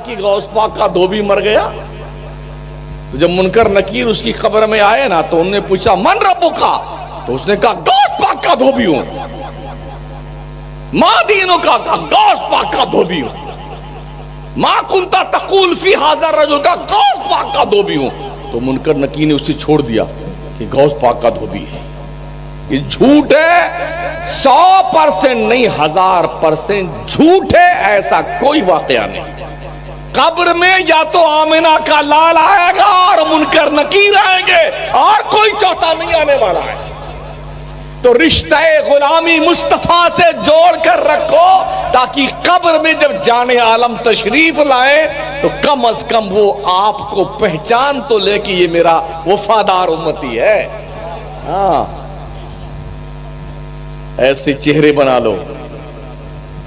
کہ غوث پاک کا دھوبی مر گیا؟ تو جب منکر نکیر اس کی قبر میں آئے نا تو انہوں نے پوچھا من ربک کا؟ تو اس نے کہا غوث پاک کا دھوبی ہوں۔ ما دینک کا؟ غوث پاک کا دھوبی ہوں۔ ما کنتا تقول فی ھذا الرجل کا؟ غوث پاک کا دھوبی ہوں۔ تو منکر نکیر نے اسے چھوڑ دیا کہ غوث پاک کا دھوبی ہے۔ یہ جھوٹ ہے، 100% نہیں 1000% جھوٹ ہے، ایسا کوئی واقعہ نہیں۔ قبر میں یا تو آمنہ کا لال آئے گا اور منکر نکیر آئیں گے، اور کوئی چوتھا نہیں آنے والا ہے۔ تو رشتہ غلامی مصطفیٰ سے جوڑ کر رکھو تاکہ قبر میں جب جان عالم تشریف لائے تو کم از کم وہ آپ کو پہچان تو لے کہ یہ میرا وفادار امتی ہے۔ ہاں، ایسے چہرے بنا لو،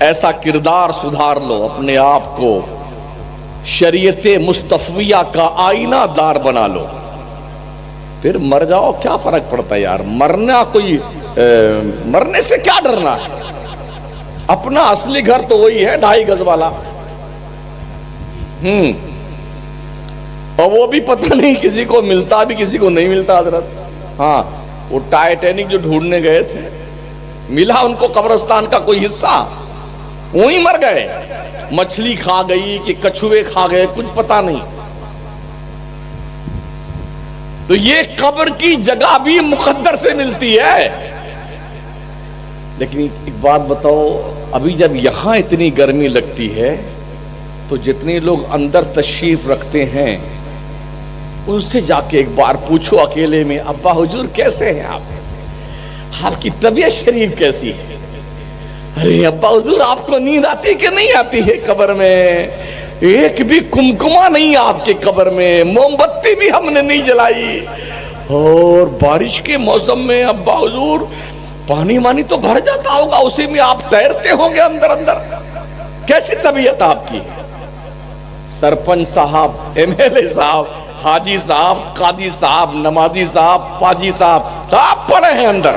ایسا کردار سدھار لو، اپنے آپ کو شریعت مصطفیہ کا آئینہ دار بنا لو، پھر مر جاؤ، کیا فرق پڑتا ہے یار؟ مرنا کوئی مرنے سے کیا ڈرنا ہے؟ اپنا اصلی گھر تو وہی ہے 2.5 گز والا، اور وہ بھی پتہ نہیں کسی کو ملتا بھی کسی کو نہیں ملتا حضرت۔ ہاں، وہ ٹائٹینک جو ڈھونڈنے گئے تھے، ملا ان کو قبرستان کا کوئی حصہ، وہیں مر گئے، مچھلی کھا گئی کہ کچھوے کھا گئے کچھ پتہ نہیں۔ تو یہ قبر کی جگہ بھی مقدر سے ملتی ہے۔ لیکن ایک بات بتاؤ، ابھی جب یہاں اتنی گرمی لگتی ہے تو جتنے لوگ اندر تشریف رکھتے ہیں ان سے جا کے ایک بار پوچھو اکیلے میں، ابا حضور کیسے ہیں آپ کی طبیعت شریف کیسی ہے؟ ارے ابا حضور آپ کو نیند آتی کہ نہیں آتی ہے قبر میں؟ ایک بھی کمکما نہیں آپ کے قبر میں، موم بتی بھی ہم نے نہیں جلائی، اور بارش کے موسم میں ابا حضور پانی مانی تو بھر جاتا ہوگا، اسی میں آپ تیرتے ہوں گے اندر اندر، کیسی طبیعت آپ کی؟ سرپنچ صاحب، MLA صاحب، حاجی صاحب، قاضی صاحب، نمازی صاحب، پاجی صاحب، سب پڑے ہیں اندر،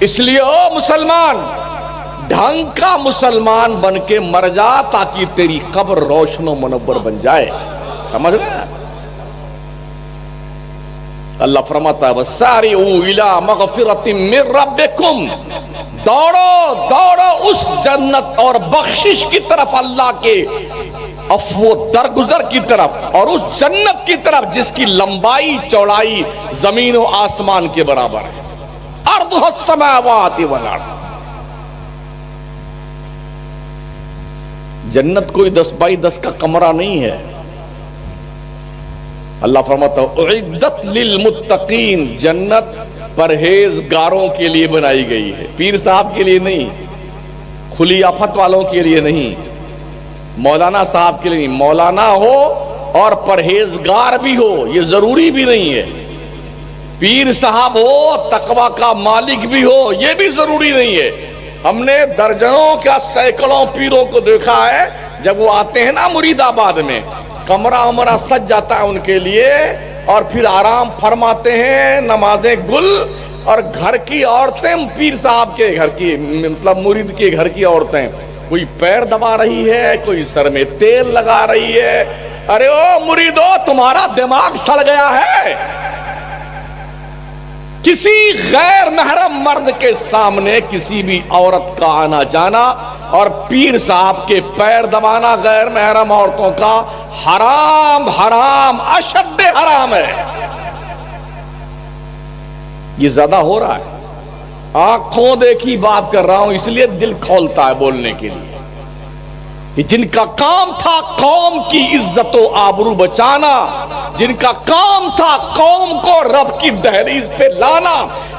اس لیے او مسلمان، ڈھنگ کا مسلمان بن کے مر جا تاکہ تیری قبر روشن و منور بن جائے، سمجھ رہے ہیں؟ اللہ فرماتا ہے وَسَارِعُوا إِلَىٰ مَغْفِرَةٍ مِّن رَبِّكُمْ، دوڑو دوڑو اس جنت اور بخشش کی طرف، اللہ کے عفو درگزر کی طرف، اور اس جنت کی طرف جس کی لمبائی چوڑائی زمین و آسمان کے برابر ہے، ارضها السماوات والارض۔ جنت کوئی 10x10 کا کمرہ نہیں ہے۔ اللہ فرماتا ہے اعدت للمتقین، جنت پرہیزگاروں کے لیے بنائی گئی ہے، پیر صاحب کے لیے نہیں، کھلی آفت والوں کے لیے نہیں، مولانا صاحب کے لیے نہیں۔ مولانا ہو اور پرہیزگار بھی ہو یہ ضروری بھی نہیں ہے، پیر صاحب ہو تقوی کا مالک بھی ہو یہ بھی ضروری نہیں ہے۔ ہم نے درجنوں کیا سینکڑوں پیروں کو دیکھا ہے، جب وہ آتے ہیں نا مرید آباد میں، کمرہ عمرہ سج جاتا ہے ان کے لیے، اور پھر آرام فرماتے ہیں، نمازیں گل، اور گھر کی عورتیں، پیر صاحب کے گھر کی مطلب مرید کے گھر کی عورتیں، کوئی پیر دبا رہی ہے، کوئی سر میں تیل لگا رہی ہے۔ ارے او مریدو، تمہارا دماغ سڑ گیا ہے؟ کسی غیر محرم مرد کے سامنے کسی بھی عورت کا آنا جانا اور پیر صاحب کے پیر دبانا غیر محرم عورتوں کا حرام، حرام، اشد حرام ہے۔ یہ زیادہ ہو رہا ہے، آنکھوں دیکھی بات کر رہا ہوں، اس لیے دل کھولتا ہے بولنے کے لیے، کہ جن کا کام تھا قوم کی عزت و آبرو بچانا، جن کا کام تھا قوم کو رب کی دہلیز پہ لانا،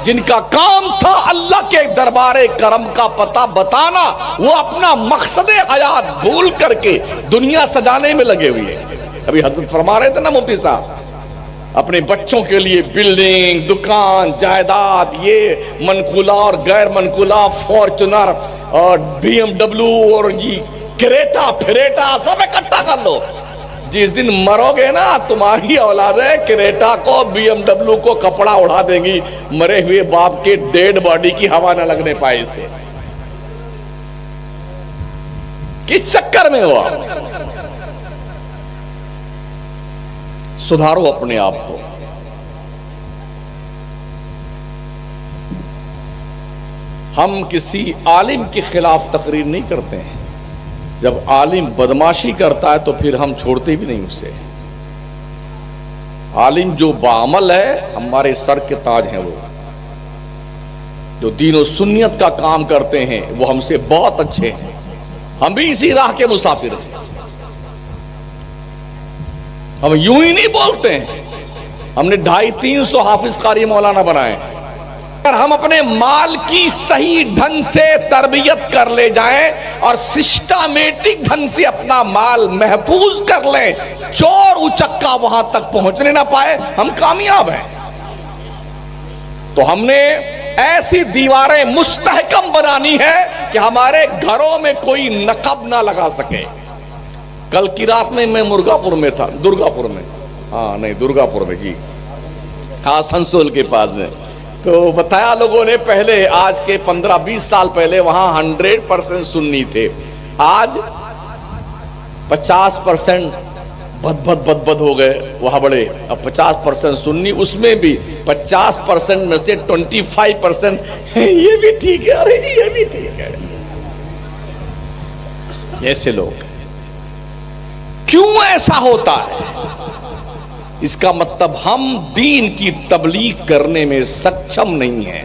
جن کا کام تھا اللہ کے دربار کرم کا پتہ بتانا، وہ اپنا مقصد حیات بھول کر کے دنیا سجانے میں لگے ہوئے ہیں۔ ابھی حضرت فرما رہے تھے نا مفتی صاحب، اپنے بچوں کے لیے بلڈنگ، دکان، جائیداد، یہ منقولہ اور غیر منقولہ، فارچونر اور BMW اور جی کریٹا پھریٹا سب اکٹھا کر لو، جس دن مرو گے نا تمہاری اولادیں کریٹا کو BMW کو کپڑا اڑا دیں گی، مرے ہوئے باپ کے ڈیڈ باڈی کی ہوا نہ لگنے پائے سے۔ کس چکر میں ہو آپ؟ سدھارو اپنے آپ کو. ہم کسی عالم کے خلاف تقریر نہیں کرتے ہیں. جب عالم بدماشی کرتا ہے تو پھر ہم چھوڑتے بھی نہیں اسے. عالم جو بعمل ہے ہمارے سر کے تاج ہیں، وہ جو دین و سنت کا کام کرتے ہیں وہ ہم سے بہت اچھے ہیں. ہم بھی اسی راہ کے مسافر ہیں. ہم یوں ہی نہیں بولتے ہیں. ہم نے 250-300 حافظ قاری مولانا بنائے. اگر ہم اپنے مال کی صحیح ڈھنگ سے تربیت کر لے جائیں اور سسٹمیٹک ڈھنگ سے اپنا مال محفوظ کر لیں، چور اچکا وہاں تک پہنچنے نہ پائے، ہم کامیاب ہیں. تو ہم نے ایسی دیواریں مستحکم بنانی ہے کہ ہمارے گھروں میں کوئی نقب نہ لگا سکے. کل کی رات میں مرگاپور میں تھا، درگاپور میں، درگاپور میں، جی ہاں، سنسول کے پاس میں. تو بتایا لوگوں نے، پہلے آج کے 15-20 سال پہلے وہاں 100% سنی تھے، آج 50% بد ہو گئے وہاں بڑے. اب 50% سنی، اس میں بھی 50% میں سے 25% یہ بھی ٹھیک ہے، ارے یہ بھی ٹھیک ہے. ایسے لوگ کیوں ایسا ہوتا ہے؟ اس کا مطلب ہم دین کی تبلیغ کرنے میں سکچم نہیں ہیں.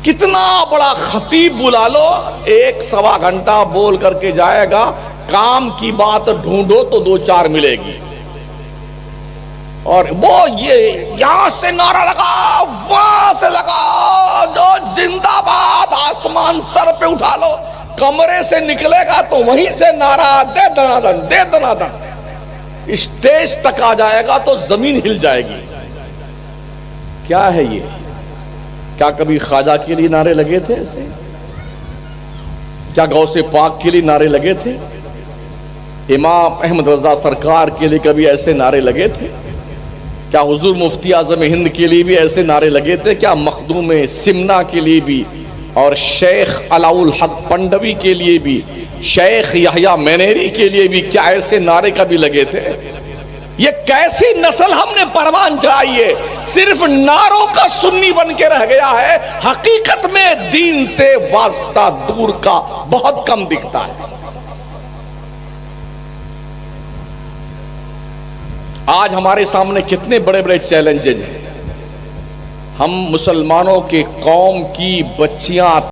کتنا بڑا خطیب بلا لو، 1-1.25 گھنٹہ بول کر کے جائے گا، کام کی بات ڈھونڈو تو 2-4 ملے گی. اور وہ یہ یہاں سے نعرہ لگا، وہاں سے لگا، جو زندہ باد آسمان سر پہ اٹھا لو، کمرے سے نکلے گا تو وہیں سے نعرہ دے دنادن دے دنادن. اسٹیج تک آ جائے گا تو زمین ہل جائے گی. کیا ہے یہ؟ کیا کبھی خواجہ کے لیے نعرے لگے تھے ایسے؟ کیا غوث پاک کے لیے نعرے لگے تھے؟ امام احمد رضا سرکار کے لیے کبھی ایسے نعرے لگے تھے؟ کیا حضور مفتی اعظم ہند کے لیے بھی ایسے نعرے لگے تھے؟ کیا مخدوم سمنا کے لیے بھی، اور شیخ علاء الحق پنڈوی کے لیے بھی، شیخ یحییٰ مینیری کے لیے بھی کیا ایسے نعرے کبھی لگے تھے؟ یہ کیسی نسل ہم نے پروان چڑھائی ہے؟ صرف نعروں کا سنی بن کے رہ گیا ہے، حقیقت میں دین سے واسطہ دور کا بہت کم دکھتا ہے. آج ہمارے سامنے کتنے بڑے بڑے چیلنجز ہیں. ہم مسلمانوں کے قوم کی بچیاں